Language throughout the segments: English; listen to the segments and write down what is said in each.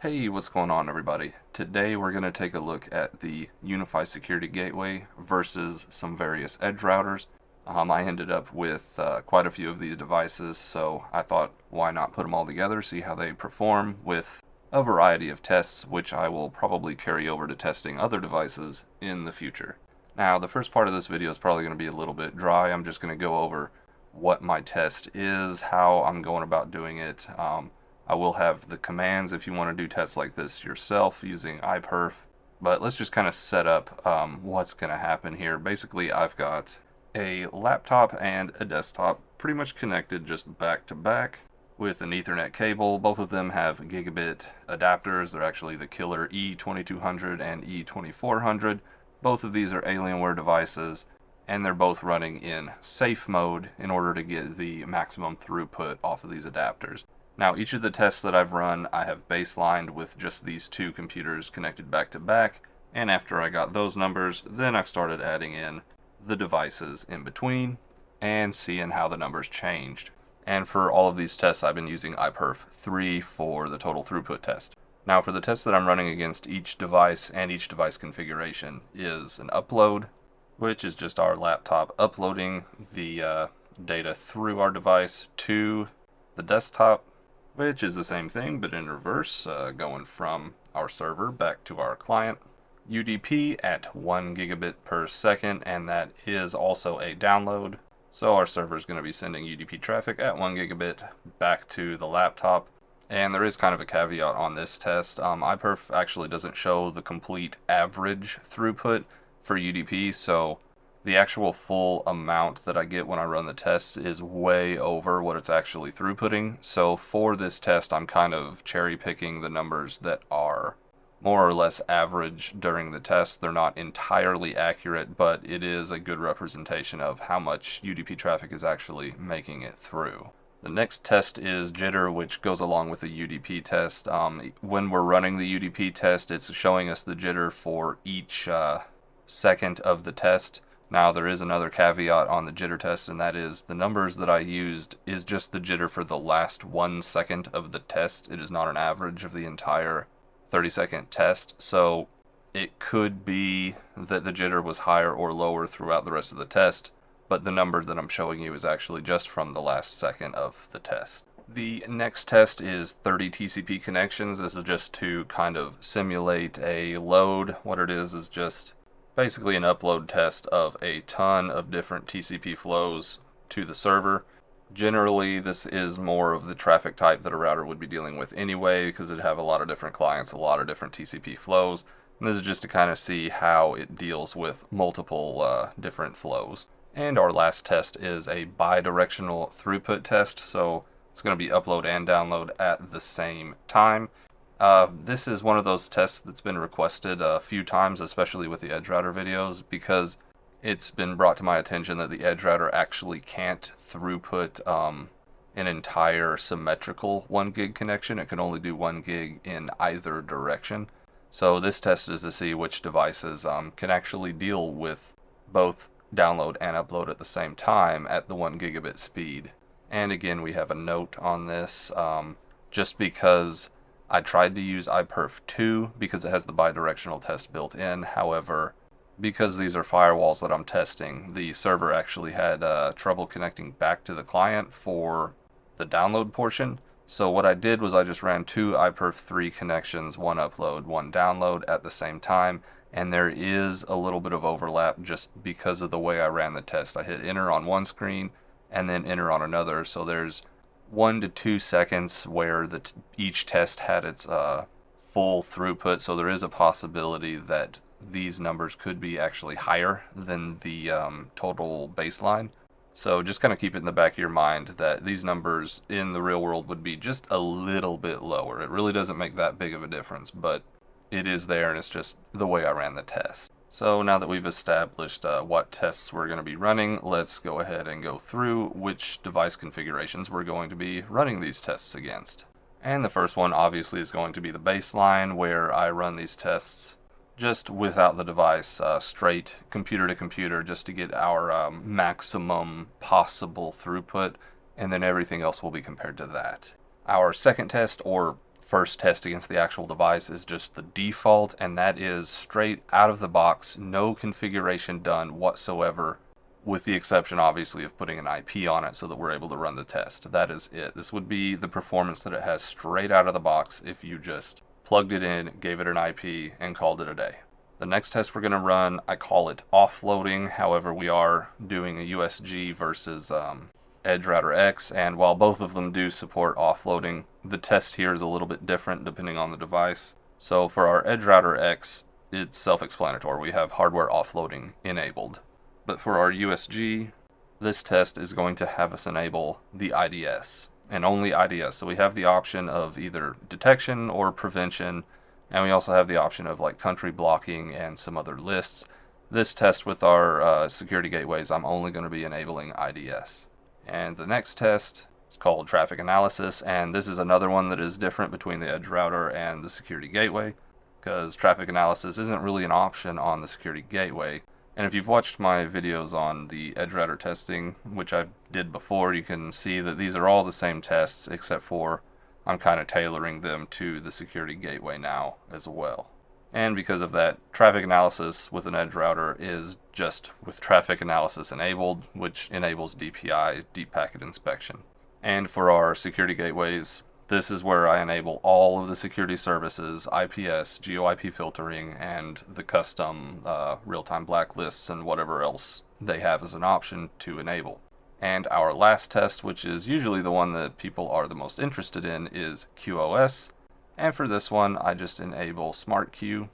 Hey, what's going on, everybody? Today we're going to take a look at the Unifi Security Gateway versus some various edge routers. I ended up with quite a few of these devices, so I thought why not put them all together, see how they perform with a variety of tests, which I will probably carry over to testing other devices in the future. Now, the first part of this video is probably going to be a little bit dry. I'm just going to go over what my test is, how I'm going about doing it. I will have the commands if you want to do tests like this yourself using iPerf, but let's just kind of set up what's going to happen here. Basically, I've got a laptop and a desktop pretty much connected just back to back with an Ethernet cable. Both of them have gigabit adapters. They're actually the killer E2200 and E2400. Both of these are Alienware devices, and they're both running in safe mode in order to get the maximum throughput off of these adapters. Now, each of the tests that I've run, I have baselined with just these two computers connected back to back, and after I got those numbers, then I started adding in the devices in between and seeing how the numbers changed. And for all of these tests, I've been using iPerf 3 for the total throughput test. Now, for the tests that I'm running against each device and each device configuration is an upload, which is just our laptop uploading the data through our device to the desktop, which is the same thing but in reverse, going from our server back to our client. UDP at 1 gigabit per second, and that is also a download. So our server is going to be sending UDP traffic at 1 gigabit back to the laptop. And there is kind of a caveat on this test. iPerf actually doesn't show the complete average throughput for UDP, so the actual full amount that I get when I run the tests is way over what it's actually throughputting. So for this test, I'm kind of cherry picking the numbers that are more or less average during the test. They're not entirely accurate, but it is a good representation of how much UDP traffic is actually making it through. The next test is Jitter, which goes along with the UDP test. When we're running the UDP test, it's showing us the jitter for each second of the test. Now, there is another caveat on the jitter test, and that is the numbers that I used is just the jitter for the last 1 second of the test. It is not an average of the entire 30-second test, so it could be that the jitter was higher or lower throughout the rest of the test, but the number that I'm showing you is actually just from the last second of the test. The next test is 30 TCP connections. This is just to kind of simulate a load. What it is just basically an upload test of a ton of different TCP flows to the server. Generally, this is more of the traffic type that a router would be dealing with anyway, because it'd have a lot of different clients, a lot of different TCP flows. And this is just to kind of see how it deals with multiple different flows. And our last test is a bi-directional throughput test, so it's going to be upload and download at the same time. This is one of those tests that's been requested a few times, especially with the Edgerouter videos, because it's been brought to my attention that the Edgerouter actually can't throughput an entire symmetrical 1 gig connection. It can only do 1 gig in either direction. So this test is to see which devices can actually deal with both download and upload at the same time at the 1 gigabit speed. And again, we have a note on this, just because I tried to use iPerf 2 because it has the bidirectional test built in. However, because these are firewalls that I'm testing, the server actually had trouble connecting back to the client for the download portion. So what I did was I just ran 2 iPerf 3 connections, 1 upload, 1 download at the same time. And there is a little bit of overlap just because of the way I ran the test. I hit enter on one screen and then enter on another. So there's 1 to 2 seconds where each test had its full throughput, so there is a possibility that these numbers could be actually higher than the total baseline. So just kind of keep it in the back of your mind that these numbers in the real world would be just a little bit lower. It really doesn't make that big of a difference, but it is there, and it's just the way I ran the test. So now that we've established what tests we're going to be running, let's go ahead and go through which device configurations we're going to be running these tests against. And the first one obviously is going to be the baseline, where I run these tests just without the device, straight computer to computer, just to get our maximum possible throughput, and then everything else will be compared to that. Our second test, or first test against the actual device is just the default, and that is straight out of the box, no configuration done whatsoever, with the exception obviously of putting an IP on it so that we're able to run the test. That is it. This would be the performance that it has straight out of the box if you just plugged it in, gave it an IP, and called it a day. The next test we're going to run, I call it offloading. However, we are doing a USG versus Edgerouter X, and while both of them do support offloading, the test here is a little bit different depending on the device. So for our Edgerouter X, it's self-explanatory. We have hardware offloading enabled. But for our USG, this test is going to have us enable the IDS, and only IDS. So we have the option of either detection or prevention, and we also have the option of like country blocking and some other lists. This test with our security gateways, I'm only going to be enabling IDS. And the next test is called traffic analysis, and this is another one that is different between the Edgerouter and the security gateway, because traffic analysis isn't really an option on the security gateway. And if you've watched my videos on the Edgerouter testing, which I did before, you can see that these are all the same tests, except for I'm kind of tailoring them to the security gateway now as well. And because of that, traffic analysis with an Edgerouter is just with traffic analysis enabled, which enables DPI, deep packet inspection. And for our security gateways, this is where I enable all of the security services, IPS, GeoIP filtering, and the custom real-time blacklists and whatever else they have as an option to enable. And our last test, which is usually the one that people are the most interested in, is QoS. And for this one, I just enable SmartQ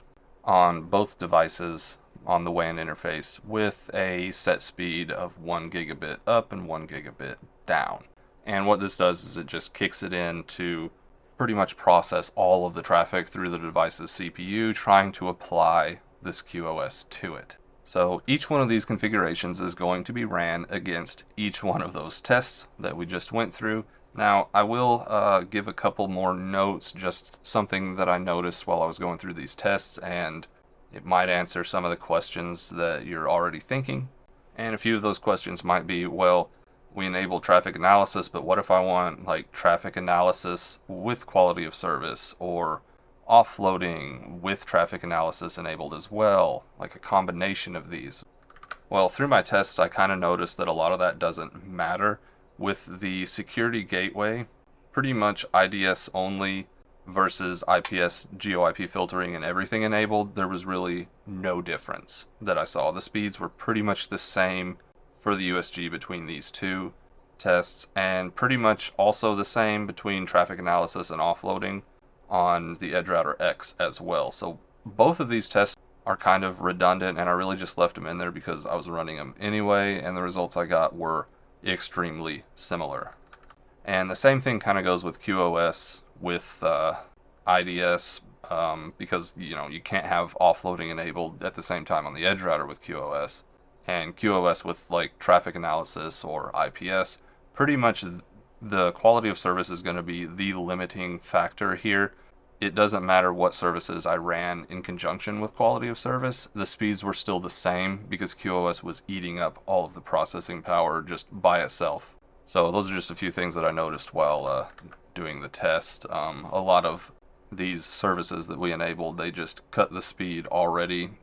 on both devices on the WAN interface with a set speed of 1 gigabit up and 1 gigabit down. And what this does is it just kicks it in to pretty much process all of the traffic through the device's CPU, trying to apply this QoS to it. So each one of these configurations is going to be ran against each one of those tests that we just went through. Now, I will give a couple more notes, just something that I noticed while I was going through these tests, and it might answer some of the questions that you're already thinking. And a few of those questions might be, well, we enable traffic analysis, but what if I want like traffic analysis with quality of service, or offloading with traffic analysis enabled as well, like a combination of these? Well, through my tests, I kind of noticed that a lot of that doesn't matter. With the security gateway, pretty much IDS only versus IPS, GeoIP filtering, and everything enabled, there was really no difference that I saw. The speeds were pretty much the same for the USG between these two tests, and pretty much also the same between traffic analysis and offloading on the Edgerouter X as well. So both of these tests are kind of redundant, and I really just left them in there because I was running them anyway, and the results I got were extremely similar. And the same thing kind of goes with QoS with IDS, because you can't have offloading enabled at the same time on the Edgerouter with QoS. And QoS with like traffic analysis or IPS, pretty much the quality of service is going to be the limiting factor here. It doesn't matter what services I ran in conjunction with quality of service, the speeds were still the same because QoS was eating up all of the processing power just by itself. So those are just a few things that I noticed while doing the test. A lot of these services that we enabled, they just cut the speed already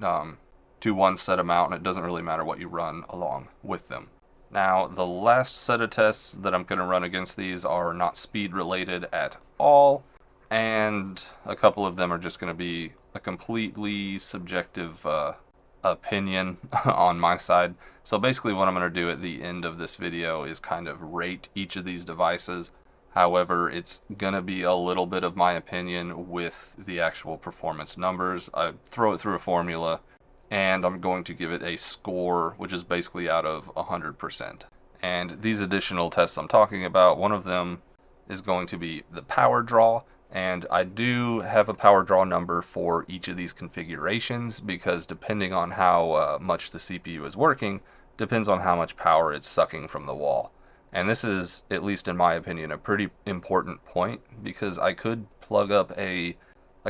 to one set amount, and it doesn't really matter what you run along with them. Now, the last set of tests that I'm going to run against these are not speed related at all, and a couple of them are just going to be a completely subjective opinion on my side. So basically what I'm going to do at the end of this video is kind of rate each of these devices. However, it's going to be a little bit of my opinion with the actual performance numbers. I throw it through a formula, and I'm going to give it a score, which is basically out of 100%. And these additional tests I'm talking about, one of them is going to be the power draw, and I do have a power draw number for each of these configurations because depending on how much the CPU is working, depends on how much power it's sucking from the wall. And this is, at least in my opinion, a pretty important point because I could plug up a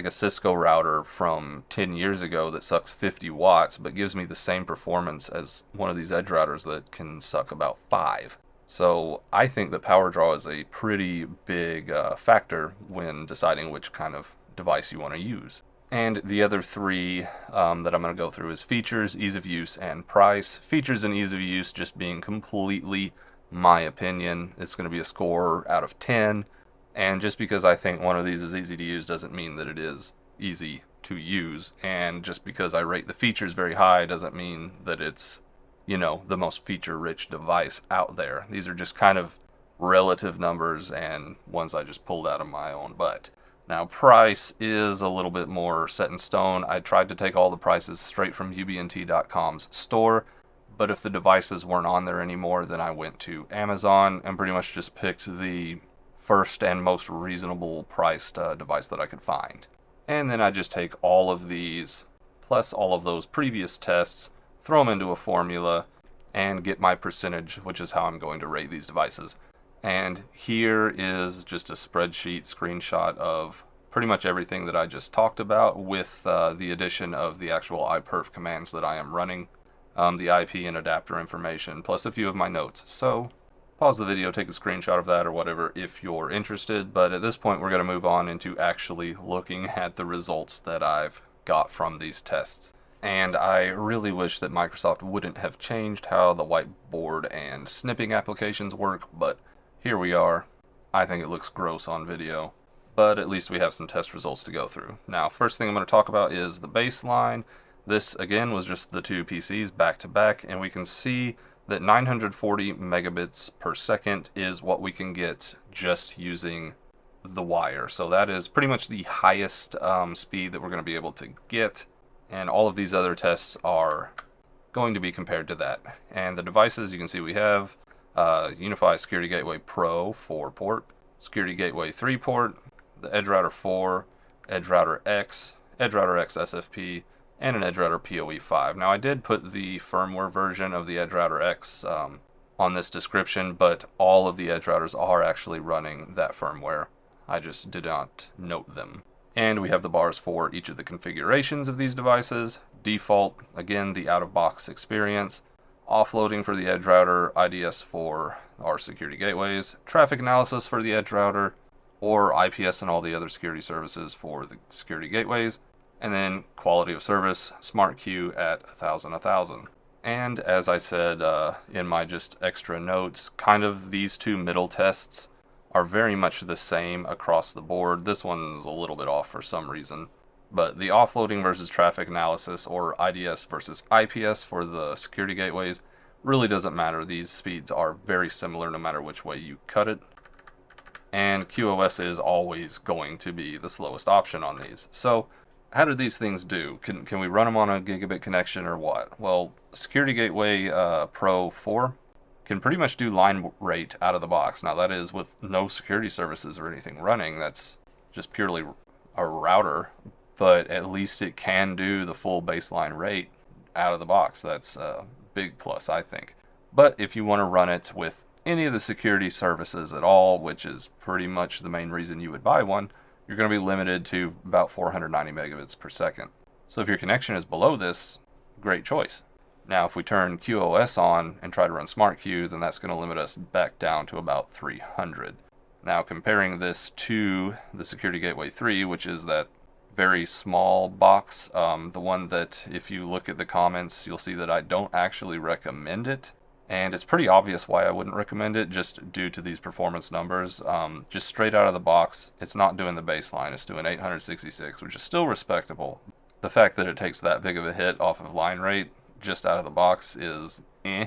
Cisco router from 10 years ago that sucks 50 watts but gives me the same performance as one of these edge routers that can suck about 5. So I think that power draw is a pretty big factor when deciding which kind of device you want to use. And the other three that I'm going to go through is features, ease of use, and price. Features and ease of use just being completely my opinion. It's going to be a score out of 10. And just because I think one of these is easy to use doesn't mean that it is easy to use. And just because I rate the features very high doesn't mean that it's, the most feature-rich device out there. These are just kind of relative numbers and ones I just pulled out of my own butt. Now, price is a little bit more set in stone. I tried to take all the prices straight from ubnt.com's store, but if the devices weren't on there anymore, then I went to Amazon and pretty much just picked the first and most reasonable priced device that I could find. And then I just take all of these, plus all of those previous tests, throw them into a formula, and get my percentage, which is how I'm going to rate these devices. And here is just a spreadsheet screenshot of pretty much everything that I just talked about, with the addition of the actual iPerf commands that I am running, the IP and adapter information, plus a few of my notes. So pause the video, take a screenshot of that or whatever if you're interested, but at this point we're going to move on into actually looking at the results that I've got from these tests. And I really wish that Microsoft wouldn't have changed how the whiteboard and snipping applications work, but here we are. I think it looks gross on video, but at least we have some test results to go through. Now, first thing I'm going to talk about is the baseline. This, again, was just the two PCs back to back, and we can see that 940 megabits per second is what we can get just using the wire. So that is pretty much the highest speed that we're going to be able to get, and all of these other tests are going to be compared to that. And the devices, you can see we have Unifi Security Gateway Pro 4-port, Security Gateway 3-port, the Edgerouter 4, Edgerouter X, Edgerouter-X-SFP, and an Edgerouter PoE 5. Now, I did put the firmware version of the Edgerouter X on this description, but all of the Edgerouters are actually running that firmware. I just did not note them. And we have the bars for each of the configurations of these devices. Default, again, the out-of-box experience. Offloading for the Edgerouter, IDS for our security gateways, traffic analysis for the Edgerouter, or IPS and all the other security services for the security gateways, and then quality of service, smart queue at 1,000. And as I said in my just extra notes, kind of these two middle tests are very much the same across the board. This one's a little bit off for some reason. But the offloading versus traffic analysis, or IDS versus IPS for the security gateways, really doesn't matter. These speeds are very similar no matter which way you cut it. And QoS is always going to be the slowest option on these. So how do these things do? Can we run them on a gigabit connection or what? Well, Security Gateway Pro 4 can pretty much do line rate out of the box. Now that is with no security services or anything running. That's just purely a router. But at least it can do the full baseline rate out of the box. That's a big plus, I think. But if you want to run it with any of the security services at all, which is pretty much the main reason you would buy one, you're going to be limited to about 490 megabits per second. So if your connection is below this, great choice. Now, if we turn QoS on and try to run Smart Queue, then that's going to limit us back down to about 300. Now, comparing this to the Security Gateway 3, which is that very small box, the one that if you look at the comments, you'll see that I don't actually recommend it. And it's pretty obvious why I wouldn't recommend it, just due to these performance numbers. Just straight out of the box, it's not doing the baseline, it's doing 866, which is still respectable. The fact that it takes that big of a hit off of line rate just out of the box is eh.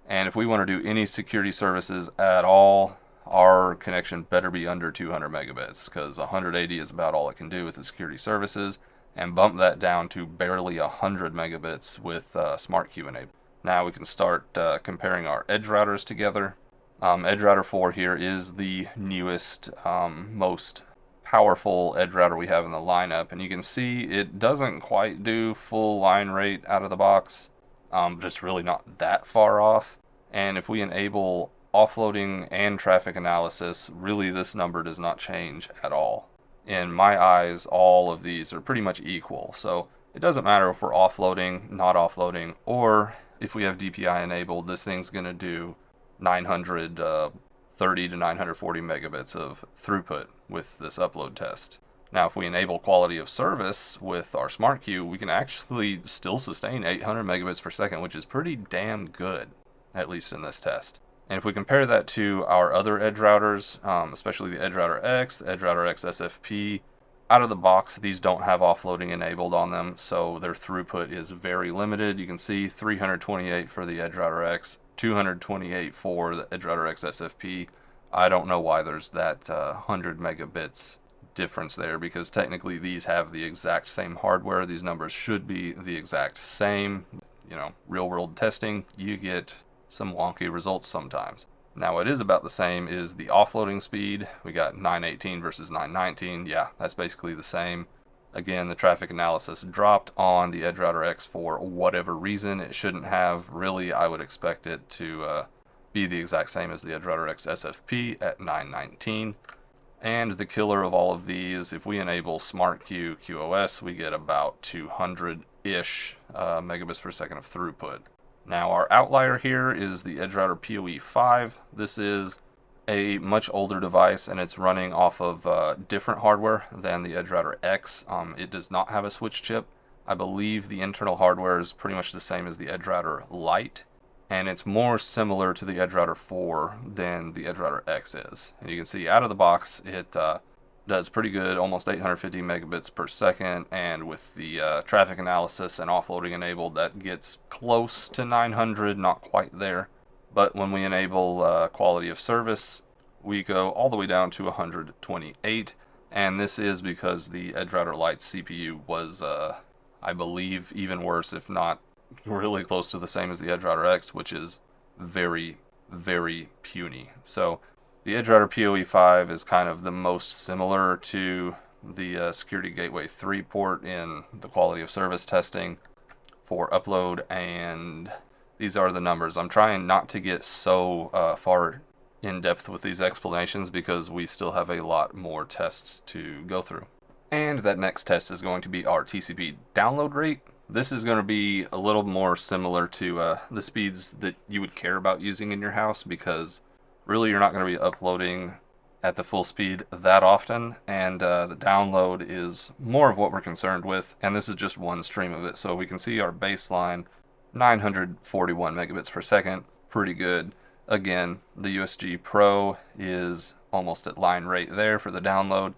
And if we want to do any security services at all, our connection better be under 200 megabits, because 180 is about all it can do with the security services, and bump that down to barely 100 megabits with Smart Queue enabled. Now we can start comparing our edge routers together. Edgerouter 4 here is the newest, most powerful edge router we have in the lineup, and you can see it doesn't quite do full line rate out of the box, but it's really not that far off. And if we enable offloading and traffic analysis, really this number does not change at all. In my eyes, all of these are pretty much equal, so it doesn't matter if we're offloading, not offloading, or if we have DPI enabled, this thing's going to do 930 to 940 megabits of throughput with this upload test. Now, if we enable quality of service with our smart queue, we can actually still sustain 800 megabits per second, which is pretty damn good, at least in this test. And if we compare that to our other edge routers, especially the Edgerouter X, the Edgerouter X-SFP, out of the box, these don't have offloading enabled on them, so their throughput is very limited. You can see 328 for the Edgerouter X, 228 for the Edgerouter X-SFP. I don't know why there's that 100 megabits difference there, because technically these have the exact same hardware. These numbers should be the exact same. You know, real world testing, you get some wonky results sometimes. Now, what is about the same is the offloading speed. We got 918 versus 919. Yeah, that's basically the same. Again, the traffic analysis dropped on the Edgerouter X for whatever reason. It shouldn't have. Really, I would expect it to be the exact same as the Edgerouter X SFP at 919. And the killer of all of these, if we enable Smart Queue QoS, we get about 200-ish megabits per second of throughput. Now, our outlier here is the Edgerouter PoE5. This is a much older device, and it's running off of different hardware than the Edgerouter X. It does not have a switch chip. I believe the internal hardware is pretty much the same as the Edgerouter Lite, and it's more similar to the Edgerouter 4 than the Edgerouter X is. And you can see out of the box, it does pretty good, almost 850 megabits per second, and with the traffic analysis and offloading enabled, that gets close to 900, not quite there. But when we enable quality of service, we go all the way down to 128, and this is because the Edgerouter Lite CPU was, I believe, even worse, if not really close to the same as the Edgerouter X, which is very, very puny. So the Edgerouter PoE5 is kind of the most similar to the Security Gateway 3 port in the quality of service testing for upload, and these are the numbers. I'm trying not to get so far in depth with these explanations because we still have a lot more tests to go through. And that next test is going to be our TCP download rate. This is going to be a little more similar to the speeds that you would care about using in your house, because really you're not going to be uploading at the full speed that often, and the download is more of what we're concerned with, and this is just one stream of it. So we can see our baseline 941 megabits per second, pretty good. Again, the USG-Pro is almost at line rate there for the download.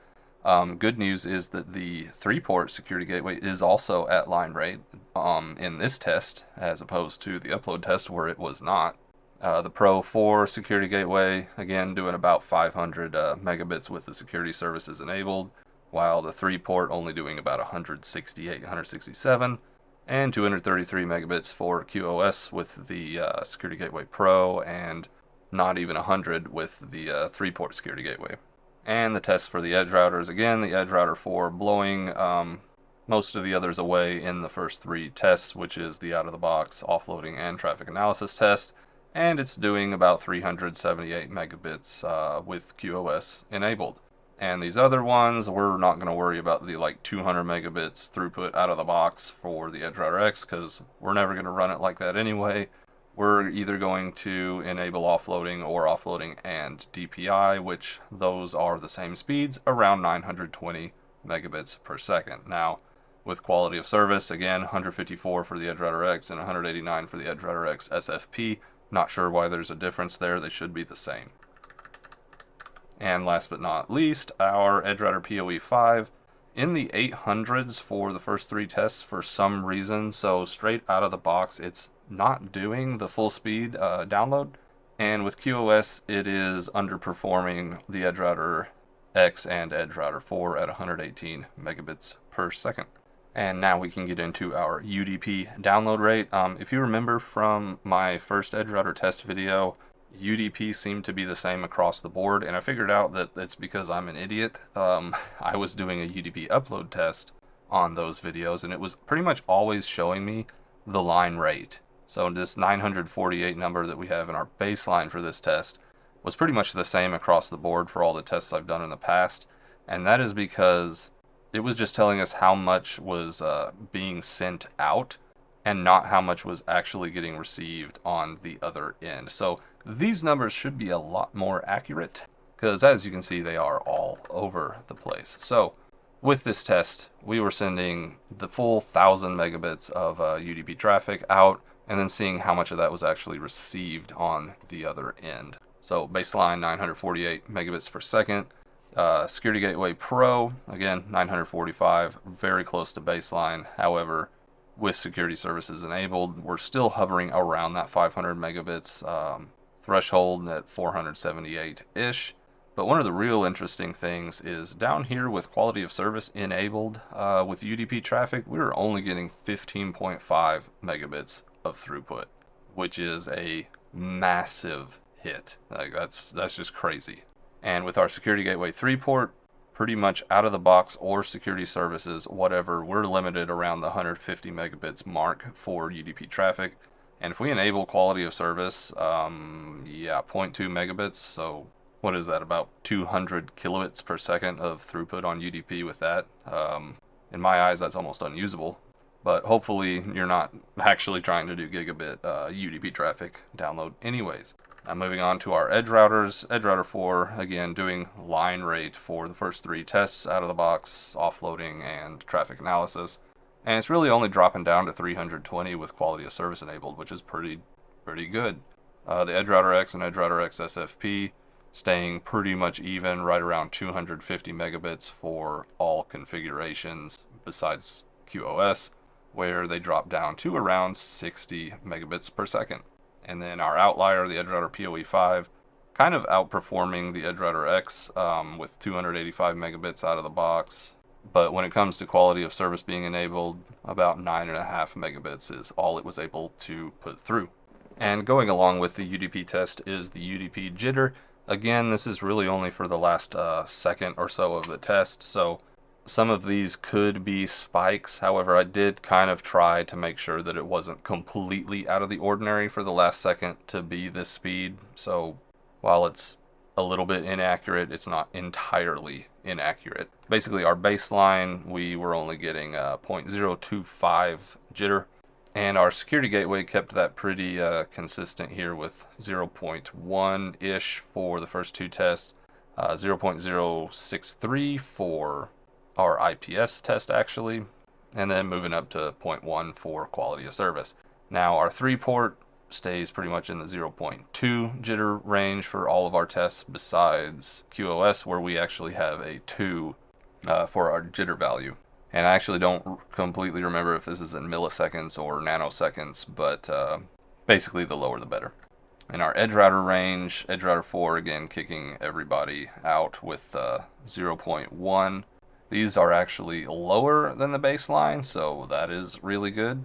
Good news is that the 3-port Security Gateway is also at line rate in this test, as opposed to the upload test where it was not. The Pro-4 Security Gateway, again, doing about 500 megabits with the security services enabled, while the 3-port only doing about 168, 167, and 233 megabits for QoS with the Security Gateway Pro, and not even 100 with the 3-port Security Gateway. And the test for the edge routers, again, the Edgerouter 4 blowing most of the others away in the first 3 tests, which is the out-of-the-box offloading and traffic analysis test, and it's doing about 378 megabits with QoS enabled. And these other ones, we're not going to worry about the 200 megabits throughput out of the box for the Edgerouter X, because we're never going to run it like that anyway. We're either going to enable offloading or offloading and DPI, which those are the same speeds, around 920 megabits per second. Now, with quality of service, again, 154 for the Edgerouter X and 189 for the Edgerouter X SFP. Not sure why there's a difference there. They should be the same. And last but not least, our Edgerouter PoE5 in the 800s for the first 3 tests for some reason. So straight out of the box, it's not doing the full speed download. And with QoS, it is underperforming the Edgerouter X and Edgerouter 4 at 118 megabits per second. And now we can get into our UDP download rate. If you remember from my first Edgerouter test video, UDP seemed to be the same across the board, and I figured out that it's because I'm an idiot. I was doing a UDP upload test on those videos, and it was pretty much always showing me the line rate. So this 948 number that we have in our baseline for this test was pretty much the same across the board for all the tests I've done in the past, and that is because it was just telling us how much was being sent out, and not how much was actually getting received on the other end. So these numbers should be a lot more accurate, because as you can see, they are all over the place. So with this test, we were sending the full 1,000 megabits of UDP traffic out, and then seeing how much of that was actually received on the other end. So baseline 948 megabits per second. Security Gateway Pro, again, 945, very close to baseline. However, with security services enabled, we're still hovering around that 500 megabits threshold at 478-ish. But one of the real interesting things is down here with quality of service enabled with UDP traffic, we were only getting 15.5 megabits of throughput, which is a massive hit. Like that's just crazy. And with our Security Gateway 3 port, pretty much out of the box or security services, whatever, we're limited around the 150 megabits mark for UDP traffic. And if we enable quality of service, 0.2 megabits, so what is that, about 200 kilobits per second of throughput on UDP with that? In my eyes, that's almost unusable. But hopefully you're not actually trying to do gigabit UDP traffic download anyways. Now moving on to our edge routers. Edgerouter 4, again, doing line rate for the first 3 tests out of the box, offloading and traffic analysis. And it's really only dropping down to 320 with quality of service enabled, which is pretty good. The Edgerouter X and Edgerouter ERX-SFP staying pretty much even, right around 250 megabits for all configurations besides QoS, where they drop down to around 60 megabits per second. And then our outlier, the Edgerouter PoE5, kind of outperforming the Edgerouter X with 285 megabits out of the box. But when it comes to quality of service being enabled, about 9.5 megabits is all it was able to put through. And going along with the UDP test is the UDP Jitter. Again, this is really only for the last second or so of the test, so some of these could be spikes. However, I did kind of try to make sure that it wasn't completely out of the ordinary for the last second to be this speed. So while it's a little bit inaccurate, it's not entirely inaccurate. Basically, our baseline, we were only getting 0.025 jitter. And our security gateway kept that pretty consistent here with 0.1-ish for the first 2 tests, 0.063 for our IPS test actually, and then moving up to 0.1 for quality of service. Now our 3 port stays pretty much in the 0.2 jitter range for all of our tests besides QoS, where we actually have a 2 for our jitter value. And I actually don't completely remember if this is in milliseconds or nanoseconds, but basically the lower the better. In our edge router range, Edgerouter 4 again kicking everybody out with 0.1. These are actually lower than the baseline, so that is really good.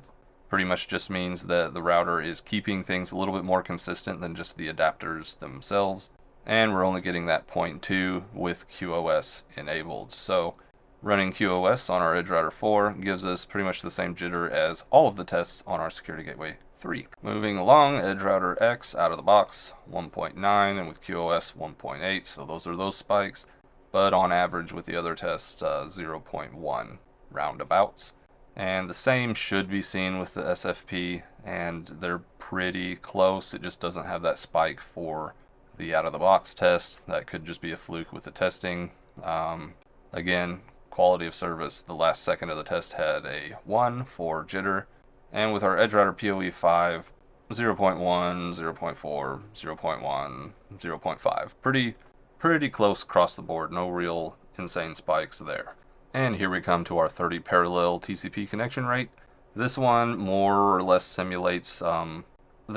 Pretty much just means that the router is keeping things a little bit more consistent than just the adapters themselves. And we're only getting that 0.2 with QoS enabled. So running QoS on our Edgerouter 4 gives us pretty much the same jitter as all of the tests on our Security Gateway 3. Moving along, Edgerouter X out of the box, 1.9, and with QoS 1.8, so those are those spikes. But on average with the other tests, 0.1 roundabouts. And the same should be seen with the SFP, and they're pretty close. It just doesn't have that spike for the out-of-the-box test. That could just be a fluke with the testing. Again, quality of service, the last second of the test had a 1 for jitter. And with our Edgerouter PoE5, 0.1, 0.4, 0.1, 0.5. Pretty close across the board, no real insane spikes there. And here we come to our 30 parallel TCP connection rate. This one more or less simulates the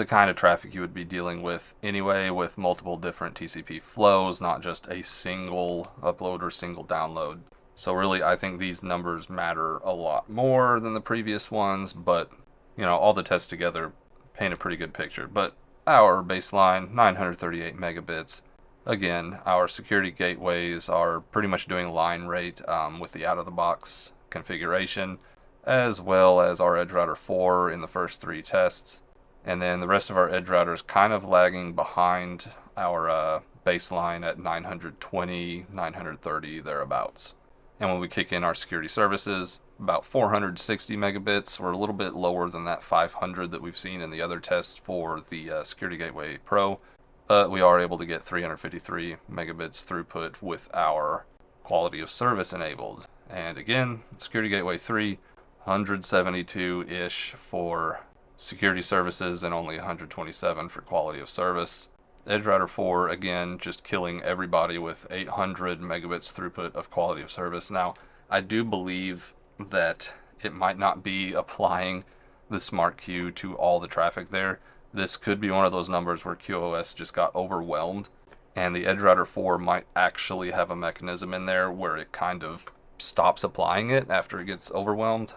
kind of traffic you would be dealing with anyway, with multiple different TCP flows, not just a single upload or single download. So really, I think these numbers matter a lot more than the previous ones, but you know, all the tests together paint a pretty good picture. But our baseline, 938 megabits. Again, our security gateways are pretty much doing line rate with the out-of-the-box configuration, as well as our Edgerouter 4 in the first 3 tests. And then the rest of our edge routers kind of lagging behind our baseline at 920, 930, thereabouts. And when we kick in our security services, about 460 megabits. We're a little bit lower than that 500 that we've seen in the other tests for the Security Gateway Pro, but we are able to get 353 megabits throughput with our quality of service enabled. And again, Security Gateway 3, 172-ish for security services and only 127 for quality of service. Edgerouter 4, again, just killing everybody with 800 megabits throughput of quality of service. Now, I do believe that it might not be applying the smart queue to all the traffic there. This could be one of those numbers where QoS just got overwhelmed, and the Edgerouter 4 might actually have a mechanism in there where it kind of stops applying it after it gets overwhelmed.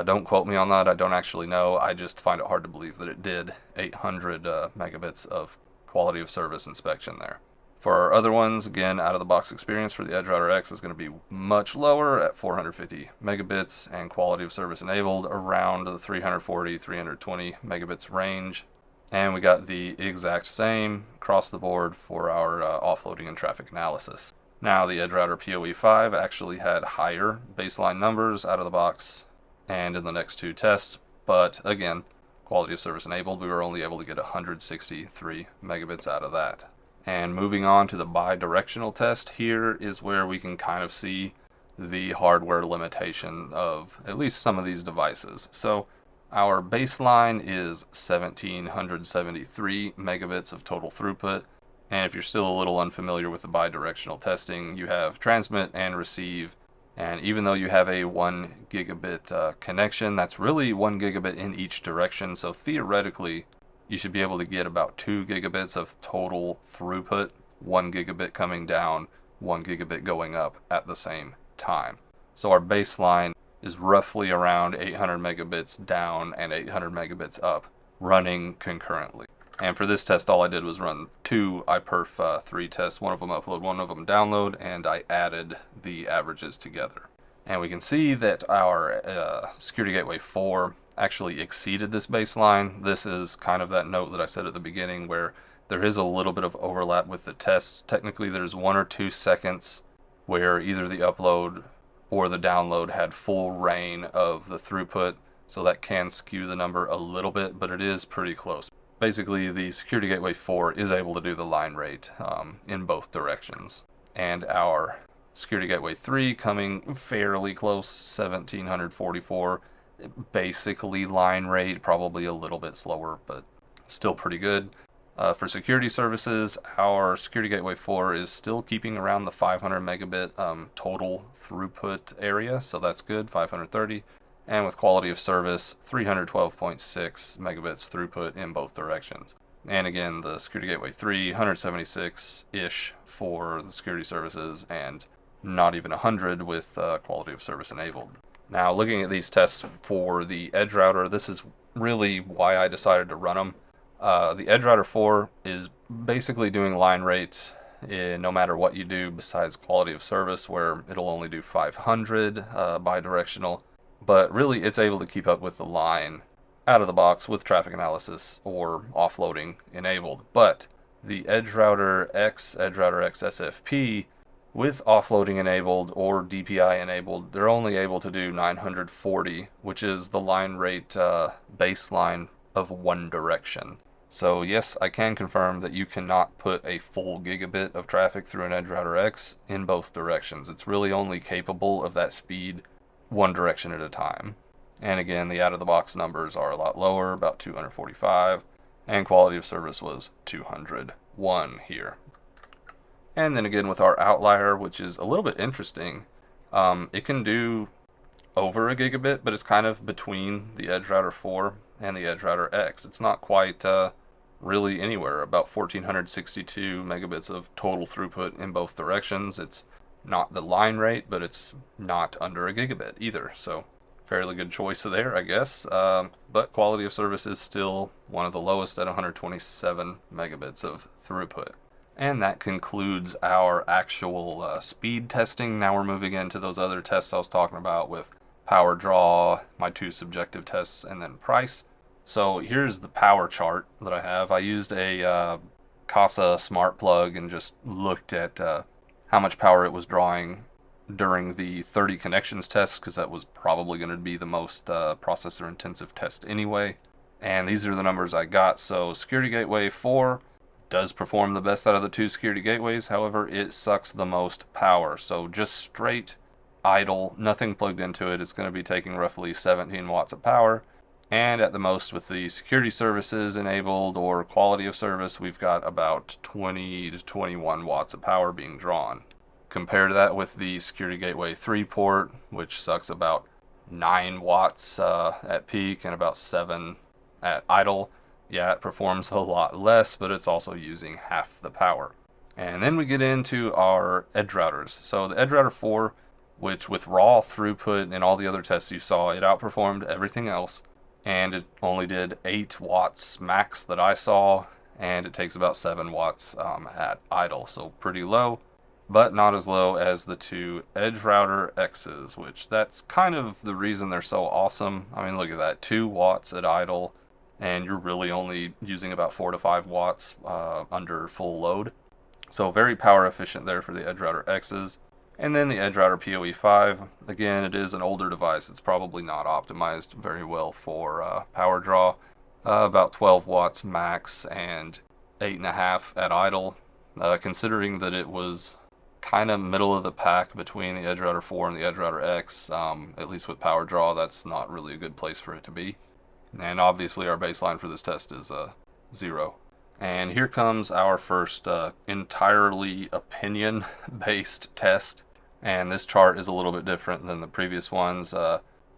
Don't quote me on that, I don't actually know. I just find it hard to believe that it did 800 megabits of quality of service inspection there. For our other ones, again, out-of-the-box experience for the Edgerouter X is going to be much lower at 450 megabits, and quality of service enabled around the 340, 320 megabits range. And we got the exact same across the board for our offloading and traffic analysis. Now, the Edgerouter PoE5 actually had higher baseline numbers out of the box and in the next two tests, but again, quality of service enabled, we were only able to get 163 megabits out of that. And moving on to the bi-directional test, here is where we can kind of see the hardware limitation of at least some of these devices. So our baseline is 1773 megabits of total throughput. And if you're still a little unfamiliar with the bi-directional testing, you have transmit and receive. And even though you have a 1 gigabit connection, that's really 1 gigabit in each direction. So theoretically, you should be able to get about 2 gigabits of total throughput, 1 gigabit coming down, 1 gigabit going up at the same time. So our baseline is roughly around 800 megabits down and 800 megabits up, running concurrently. And for this test, all I did was run two iPerf 3 tests, one of them upload, one of them download, and I added the averages together. And we can see that our Security Gateway 4 actually exceeded this baseline. This is kind of that note that I said at the beginning where there is a little bit of overlap with the test. Technically, there's 1 or 2 seconds where either the upload or the download had full reign of the throughput, so that can skew the number a little bit, but it is pretty close. Basically, the Security Gateway 4 is able to do the line rate in both directions. And our Security Gateway 3 coming fairly close, 1744, basically line rate, probably a little bit slower, but still pretty good. For security services, our Security Gateway 4 is still keeping around the 500 megabit total throughput area, so that's good, 530. And with quality of service, 312.6 megabits throughput in both directions. And again, the Security Gateway 3, 176-ish for the security services, and not even 100 with quality of service enabled. Now, looking at these tests for the Edgerouter, this is really why I decided to run them. The Edgerouter 4 is basically doing line rate no matter what you do besides quality of service, where it'll only do 500 bi-directional. But really, it's able to keep up with the line out of the box with traffic analysis or offloading enabled. But the Edgerouter X, Edgerouter X-SFP, with offloading enabled or DPI enabled, they're only able to do 940, which is the line rate baseline of one direction. So yes, I can confirm that you cannot put a full gigabit of traffic through an Edgerouter X in both directions. It's really only capable of that speed one direction at a time. And again, the out-of-the-box numbers are a lot lower, about 245, and quality of service was 201 here. And then again with our outlier, which is a little bit interesting, it can do over a gigabit, but it's kind of between the Edgerouter 4 and the Edgerouter X. It's not quite really anywhere, about 1462 megabits of total throughput in both directions. It's not the line rate, but it's not under a gigabit either, so fairly good choice there, I guess. But quality of service is still one of the lowest at 127 megabits of throughput. And that concludes our actual speed testing. Now we're moving into those other tests I was talking about with power draw, my two subjective tests, and then price. So here's the power chart that I have. I used a Casa smart plug and just looked at how much power it was drawing during the 30 connections test, because that was probably going to be the most processor intensive test anyway. And these are the numbers I got. So Security Gateway 4 does perform the best out of the two security gateways. However, it sucks the most power. So just straight idle, nothing plugged into it, it's going to be taking roughly 17 watts of power. And at the most, with the security services enabled or quality of service, we've got about 20 to 21 watts of power being drawn. Compare that with the Security Gateway 3 port, which sucks about 9 watts at peak and about 7 at idle. Yeah, it performs a lot less, but it's also using half the power. And then we get into our edge routers. So the Edgerouter 4, which with raw throughput and all the other tests you saw, it outperformed everything else. And it only did 8 watts max that I saw, and it takes about 7 watts at idle, so pretty low, but not as low as the two Edgerouter X's, which that's kind of the reason they're so awesome. I mean, look at that, 2 watts at idle, and you're really only using about 4 to 5 watts under full load. So very power efficient there for the Edgerouter X's. And then the Edgerouter PoE5, again, it is an older device. It's probably not optimized very well for power draw. About 12 watts max and 8.5 at idle. Considering that it was kind of middle of the pack between the Edgerouter 4 and the Edgerouter X, at least with power draw, that's not really a good place for it to be. And obviously our baseline for this test is 0. And here comes our first entirely opinion-based test. And this chart is a little bit different than the previous ones.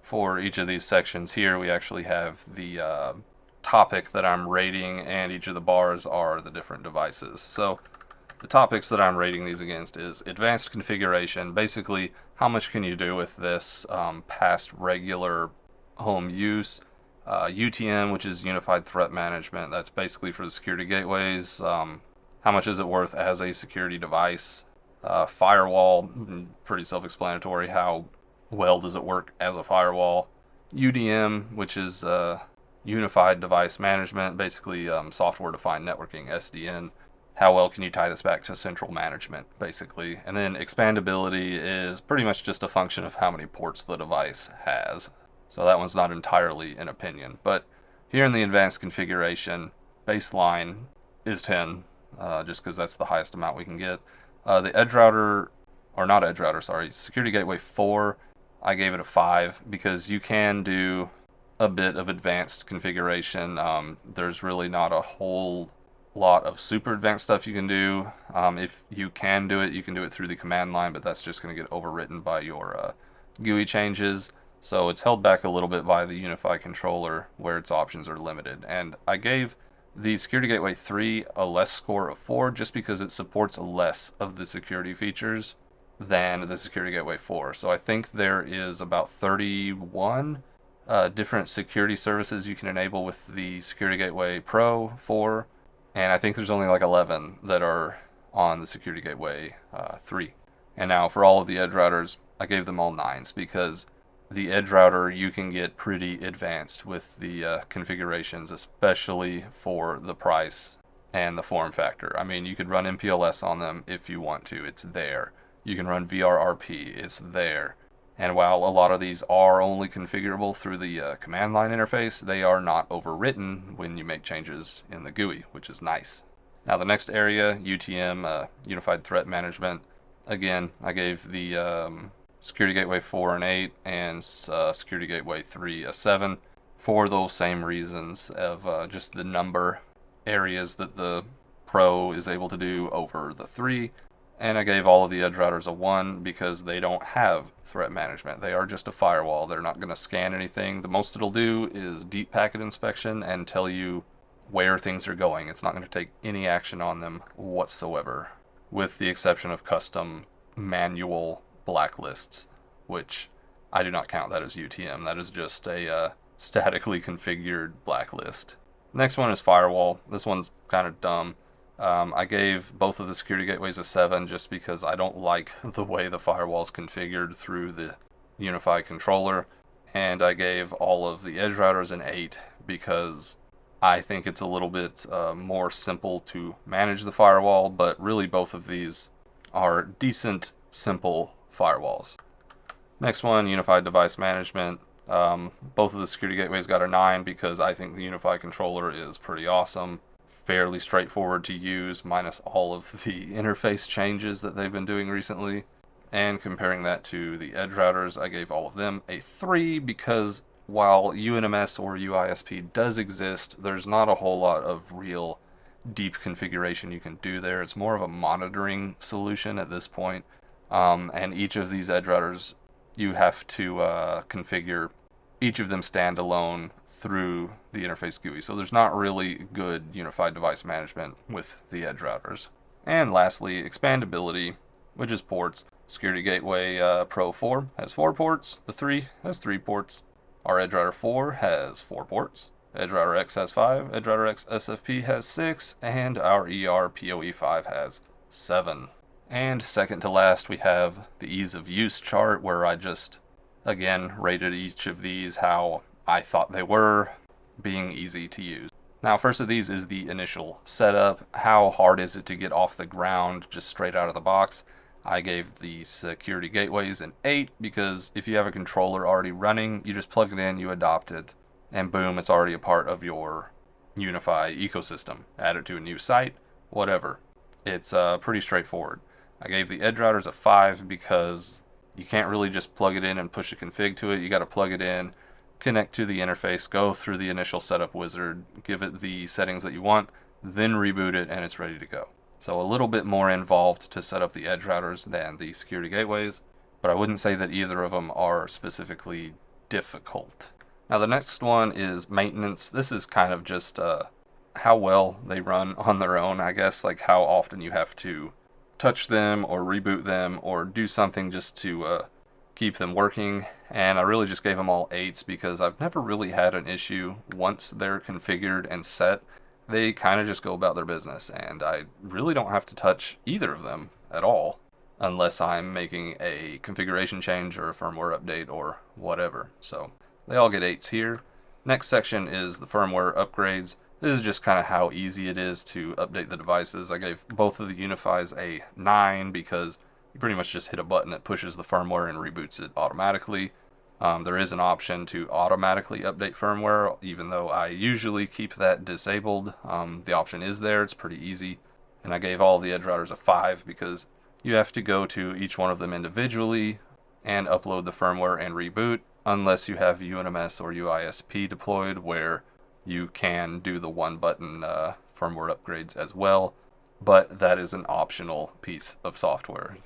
For each of these sections here, we actually have the topic that I'm rating, and each of the bars are the different devices. So the topics that I'm rating these against is advanced configuration. Basically, how much can you do with this past regular home use? UTM, which is Unified Threat Management. That's basically for the security gateways. How much is it worth as a security device? Firewall, pretty self-explanatory. How well does it work as a firewall? UDM, which is Unified Device Management, basically software-defined networking, SDN. How well can you tie this back to central management, basically? And then expandability is pretty much just a function of how many ports the device has. So that one's not entirely an opinion. But here in the advanced configuration, baseline is 10, just because that's the highest amount we can get. The Edgerouter, or not Edgerouter, sorry, Security Gateway 4, I gave it a 5 because you can do a bit of advanced configuration. There's really not a whole lot of super advanced stuff you can do. If you can do it, you can do it through the command line, but that's just going to get overwritten by your GUI changes. So it's held back a little bit by the Unifi controller where its options are limited. And I gave the Security Gateway 3 a less score of 4 just because it supports less of the security features than the Security Gateway 4. So I think there is about 31 different security services you can enable with the Security Gateway Pro 4, and I think there's only like 11 that are on the Security Gateway 3. And now for all of the edge routers, I gave them all 9s because the edge router, you can get pretty advanced with the configurations, especially for the price and the form factor. I mean, you could run MPLS on them if you want to. It's there. You can run VRRP. It's there. And while a lot of these are only configurable through the command line interface, they are not overwritten when you make changes in the GUI, which is nice. Now the next area, UTM, Unified Threat Management. Again, I gave the Security Gateway 4 an 8 and Security Gateway 3 a 7 for those same reasons of just the number areas that the Pro is able to do over the 3. And I gave all of the edge routers a 1 because they don't have threat management. They are just a firewall. They're not going to scan anything. The most it'll do is deep packet inspection and tell you where things are going. It's not going to take any action on them whatsoever, with the exception of custom manual blacklists, which I do not count that as UTM. That is just a statically configured blacklist. Next one is firewall. This one's kind of dumb. I gave both of the security gateways a 7 just because I don't like the way the firewall's configured through the Unifi controller, and I gave all of the edge routers an 8 because I think it's a little bit more simple to manage the firewall, but really both of these are decent, simple firewalls. Next one, Unified Device Management. Both of the security gateways got a 9 because I think the Unifi controller is pretty awesome. Fairly straightforward to use, minus all of the interface changes that they've been doing recently. And comparing that to the Edgerouters, I gave all of them a 3 because while UNMS or UISP does exist, there's not a whole lot of real deep configuration you can do there. It's more of a monitoring solution at this point. And each of these Edgerouters, you have to configure each of them standalone through the interface GUI. So there's not really good unified device management with the Edgerouters. And lastly, expandability, which is ports. Security Gateway Pro-4 has 4 ports. The 3 has 3 ports. Our Edgerouter 4 has 4 ports. Edgerouter X has 5. Edgerouter X-SFP has 6. And our ERPOE5 has 7. And second to last, we have the ease of use chart, where I just, again, rated each of these how I thought they were, being easy to use. Now, first of these is the initial setup. How hard is it to get off the ground just straight out of the box? I gave the security gateways an 8 because if you have a controller already running, you just plug it in, you adopt it, and boom, it's already a part of your Unifi ecosystem. Add it to a new site, whatever. It's pretty straightforward. I gave the Edgerouters a 5 because you can't really just plug it in and push a config to it. You got to plug it in, connect to the interface, go through the initial setup wizard, give it the settings that you want, then reboot it, and it's ready to go. So a little bit more involved to set up the Edgerouters than the security gateways, but I wouldn't say that either of them are specifically difficult. Now the next one is maintenance. This is kind of just how well they run on their own, I guess, like how often you have to touch them or reboot them or do something just to keep them working. And I really just gave them all 8s because I've never really had an issue once they're configured and set. They kind of just go about their business, and I really don't have to touch either of them at all unless I'm making a configuration change or a firmware update or whatever. So they all get 8s here. Next section is the firmware upgrades. This is just kind of how easy it is to update the devices. I gave both of the Unifis a 9 because you pretty much just hit a button that pushes the firmware and reboots it automatically. There is an option to automatically update firmware, even though I usually keep that disabled. The option is there, it's pretty easy. And I gave all the Edgerouters a 5 because you have to go to each one of them individually and upload the firmware and reboot, unless you have UNMS or UISP deployed, where you can do the one button firmware upgrades as well, but that is an optional piece of software.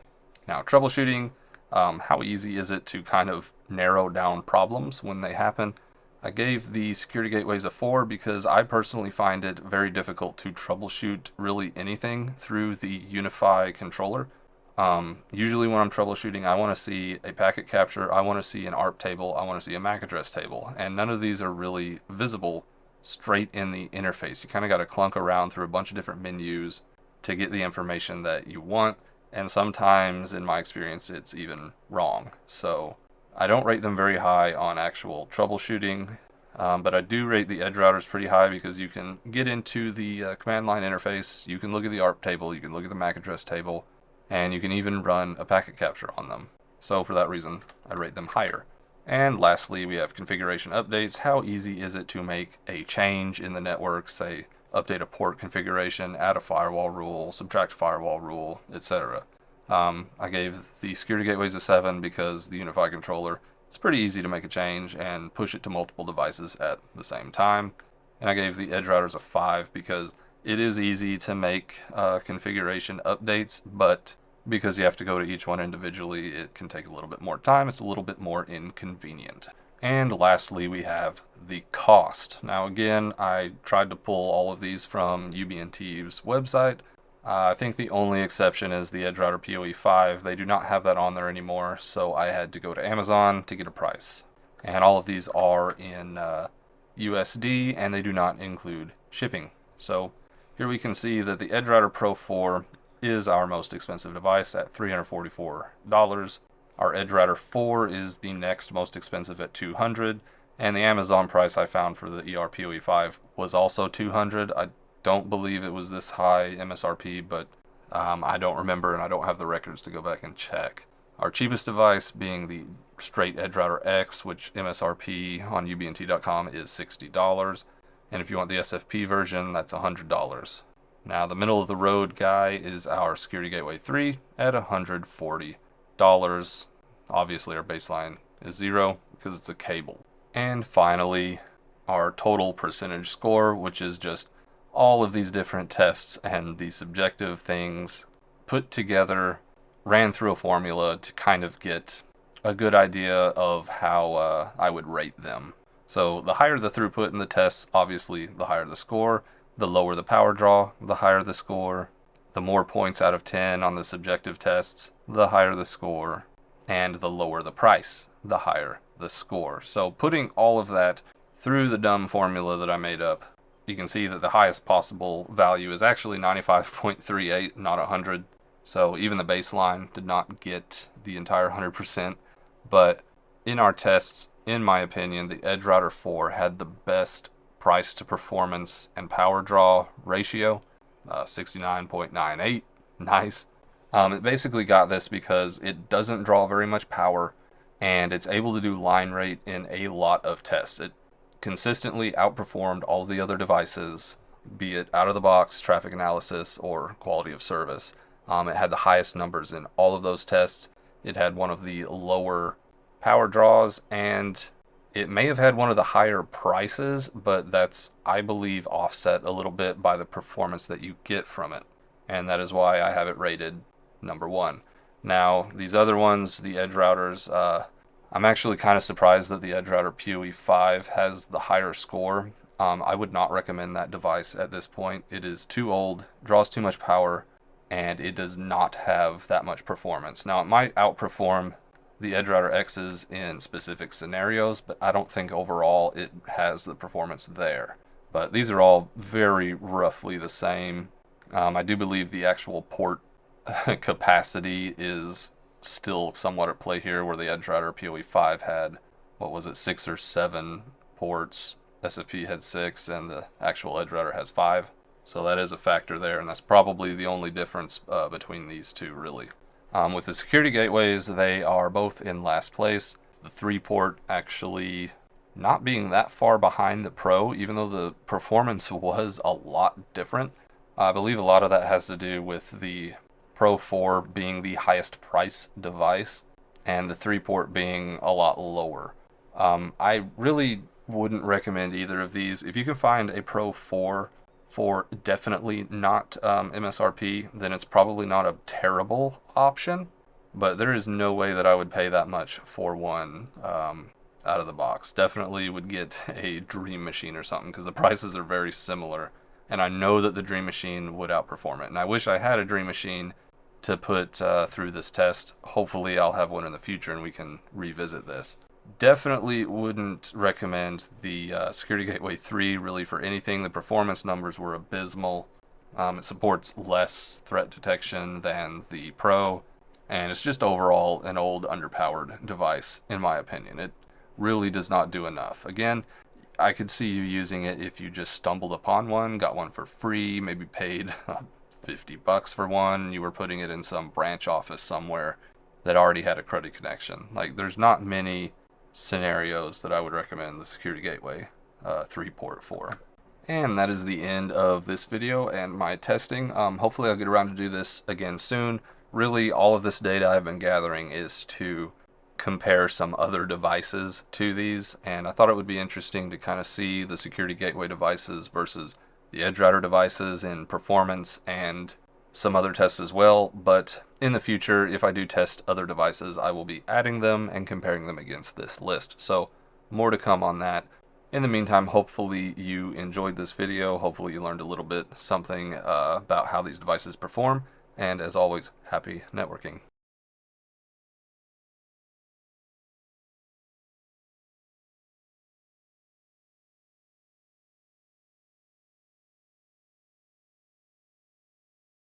Now, troubleshooting. How easy is it to kind of narrow down problems when they happen? I gave the security gateways a 4 because I personally find it very difficult to troubleshoot really anything through the Unifi controller. Usually when I'm troubleshooting, I want to see a packet capture, I want to see an ARP table, I want to see a MAC address table, and none of these are really visible straight in the interface. You kind of got to clunk around through a bunch of different menus to get the information that you want. And sometimes, in my experience, it's even wrong. So I don't rate them very high on actual troubleshooting, but I do rate the Edgerouters pretty high because you can get into the command line interface, you can look at the ARP table, you can look at the MAC address table, and you can even run a packet capture on them. So for that reason, I rate them higher. And lastly, we have configuration updates. How easy is it to make a change in the network, say update a port configuration, add a firewall rule, subtract a firewall rule, etc. I gave the security gateways a 7 because the Unifi controller, it's pretty easy to make a change and push it to multiple devices at the same time. And I gave the Edgerouters a 5 because it is easy to make configuration updates, but because you have to go to each one individually, it can take a little bit more time. It's a little bit more inconvenient. And lastly, we have the cost. Now again, I tried to pull all of these from UB&T's website. I think the only exception is the Edgerouter PoE5. They do not have that on there anymore, so I had to go to Amazon to get a price. And all of these are in USD, and they do not include shipping. So here we can see that the Edgerouter Pro-4 is our most expensive device at $344. Our Edgerouter 4 is the next most expensive at $200, and the Amazon price I found for the ERPOE5 was also $200. I don't believe it was this high MSRP, but I don't remember and I don't have the records to go back and check. Our cheapest device being the straight Edgerouter X, which MSRP on ubnt.com is $60. And if you want the SFP version, that's $100. Now, the middle of the road guy is our Security Gateway 3 at $140. Obviously, our baseline is 0 because it's a cable. And finally, our total percentage score, which is just all of these different tests and the subjective things put together, ran through a formula to kind of get a good idea of how I would rate them. So the higher the throughput in the tests, obviously the higher the score. The lower the power draw, the higher the score. The more points out of 10 on the subjective tests, the higher the score. And the lower the price, the higher the score. So putting all of that through the dumb formula that I made up, you can see that the highest possible value is actually 95.38, not 100. So even the baseline did not get the entire 100%. But in our tests, in my opinion, the Edgerouter 4 had the best price to performance and power draw ratio, 69.98. Nice. It basically got this because it doesn't draw very much power, and it's able to do line rate in a lot of tests. It consistently outperformed all the other devices, be it out of the box, traffic analysis, or quality of service. It had the highest numbers in all of those tests. It had one of the lower power draws, and it may have had one of the higher prices, but that's, I believe, offset a little bit by the performance that you get from it. And that is why I have it rated number 1. Now, these other ones, the Edgerouters, I'm actually kind of surprised that the Edgerouter PoE 5 has the higher score. I would not recommend that device at this point. It is too old, draws too much power, and it does not have that much performance. Now, it might outperform the Edgerouter X's in specific scenarios, but I don't think overall it has the performance there. But these are all very roughly the same. I do believe the actual port capacity is still somewhat at play here, where the Edgerouter PoE 5 had, 6 or 7 ports. SFP had 6, and the actual Edgerouter has 5. So that is a factor there, and that's probably the only difference between these two, really. With the security gateways, they are both in last place. The 3-port actually not being that far behind the Pro, even though the performance was a lot different. I believe a lot of that has to do with the Pro 4 being the highest price device, and the 3-port being a lot lower. I really wouldn't recommend either of these. If you can find a Pro 4 for definitely not MSRP, then it's probably not a terrible option, but there is no way that I would pay that much for one out of the box. Definitely would get a Dream Machine or something, because the prices are very similar, and I know that the Dream Machine would outperform it. And I wish I had a Dream Machine to put through this test. Hopefully I'll have one in the future and we can revisit this. Definitely wouldn't recommend the Security Gateway 3 really for anything. The performance numbers were abysmal. It supports less threat detection than the Pro, and it's just overall an old, underpowered device, in my opinion. It really does not do enough. Again, I could see you using it if you just stumbled upon one, got one for free, maybe paid $50 for one, you were putting it in some branch office somewhere that already had a cruddy connection. Like, there's not many scenarios that I would recommend the Security Gateway 3-port for. And that is the end of this video and my testing. Hopefully I'll get around to do this again soon. Really, all of this data I've been gathering is to compare some other devices to these, and I thought it would be interesting to kind of see the Security Gateway devices versus the Edgerouter devices in performance and some other tests as well. But in the future, if I do test other devices, I will be adding them and comparing them against this list. So more to come on that. In the meantime, hopefully you enjoyed this video. Hopefully you learned a little bit something about how these devices perform. And as always, happy networking.